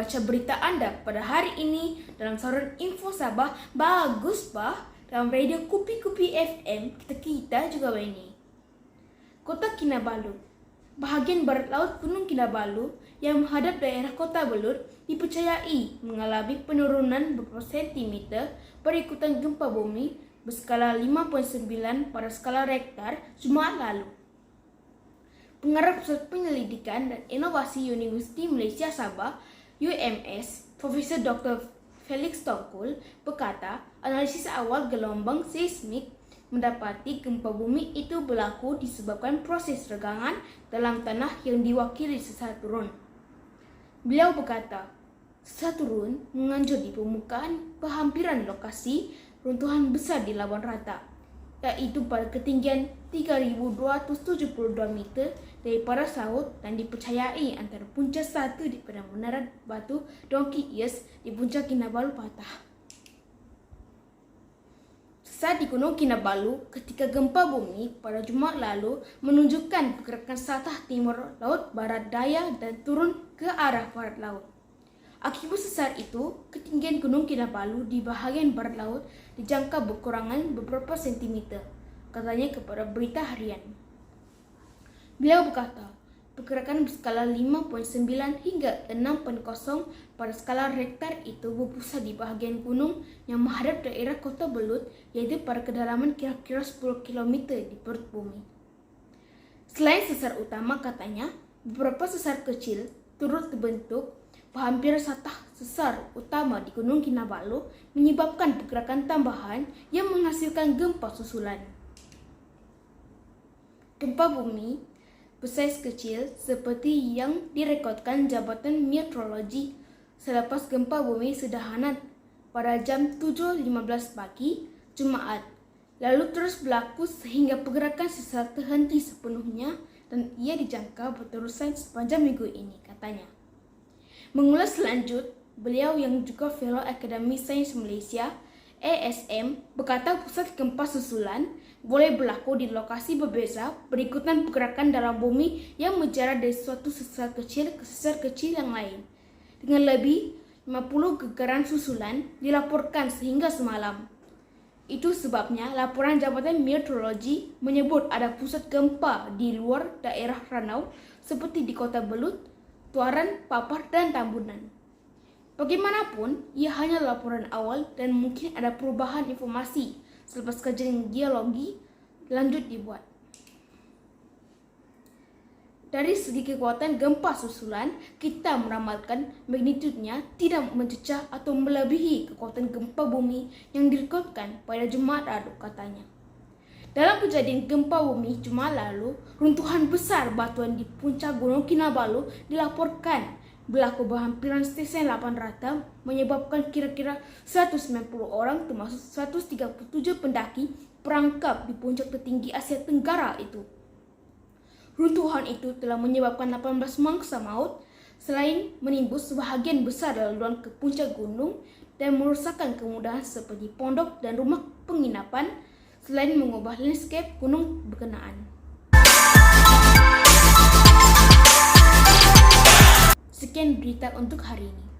membaca berita Anda pada hari ini dalam saluran Info Sabah. Bagus, bah. Dalam radio Kupi-Kupi FM, kita juga ini. Kota Kinabalu, bahagian barat laut Gunung Kinabalu yang menghadap daerah Kota Belud dipercayai mengalami penurunan beberapa sentimeter berikutan gempa bumi berskala 5.9 pada skala Richter Jumaat lalu. Pengarah Pusat Penyelidikan dan Inovasi Universiti Malaysia Sabah UMS, Profesor Dr. Felix Tongkul berkata, analisis awal gelombang seismik mendapati gempa bumi itu berlaku disebabkan proses regangan dalam tanah yang diwakili sesar turun. Beliau berkata, sesar turun menganjur di permukaan berhampiran lokasi runtuhan besar di lawan rata, yaitu pada ketinggian 3.272 meter daripada laut dan dipercayai antara puncak satu daripada menara batu Donkey Ears di puncak Kinabalu patah. Sesar di Gunung Kinabalu ketika gempa bumi pada Jumaat lalu menunjukkan pergerakan satah timur laut barat daya dan turun ke arah barat laut. Akibat sesar itu, ketinggian Gunung Kinabalu di bahagian barat laut dijangka berkurangan beberapa sentimeter, katanya kepada Berita Harian. Beliau berkata, pergerakan berskala 5.9 hingga 6.0 pada skala Richter itu berpusat di bahagian gunung yang menghadap daerah Kota Belud, yaitu pada kedalaman kira-kira 10 km di perut bumi. Selain sesar utama, katanya, beberapa sesar kecil turut terbentuk berhampiran satah sesar utama di Gunung Kinabalu menyebabkan pergerakan tambahan yang menghasilkan gempa susulan. Gempa bumi bersaiz kecil seperti yang direkodkan Jabatan Meteorologi selepas gempa bumi sederhana pada jam 7.15 pagi Jumaat, lalu terus berlaku sehingga pergerakan sesar terhenti sepenuhnya dan ia dijangka berterusan sepanjang minggu ini, katanya. Mengulas lanjut, beliau yang juga Fellow Akademi Sains Malaysia ASM berkata pusat gempa susulan boleh berlaku di lokasi berbeza berikutan pergerakan dalam bumi yang menjalar dari suatu sesar kecil ke sesar kecil yang lain. Dengan lebih 50 getaran susulan dilaporkan sehingga semalam. Itu sebabnya laporan Jabatan Meteorologi menyebut ada pusat gempa di luar daerah Ranau seperti di Kota Belud, Tuaran, Papar, dan Tambunan. Bagaimanapun, ia hanya laporan awal dan mungkin ada perubahan informasi selepas kajian geologi lanjut dibuat. Dari segi kekuatan gempa susulan, kita meramalkan magnitudenya tidak mencecah atau melebihi kekuatan gempa bumi yang direkodkan pada Jumaat lalu, katanya. Dalam kejadian gempa bumi Jumaat lalu, runtuhan besar batuan di puncak Gunung Kinabalu dilaporkan berlaku berhampiran stesen lapan rata menyebabkan kira-kira 190 orang termasuk 137 pendaki perangkap di puncak tertinggi Asia Tenggara itu. Runtuhan itu telah menyebabkan 18 mangsa maut selain menimbus sebahagian besar laluan ke puncak gunung dan merusakkan kemudahan seperti pondok dan rumah penginapan selain mengubah landscape gunung berkenaan. Sekian berita untuk hari ini.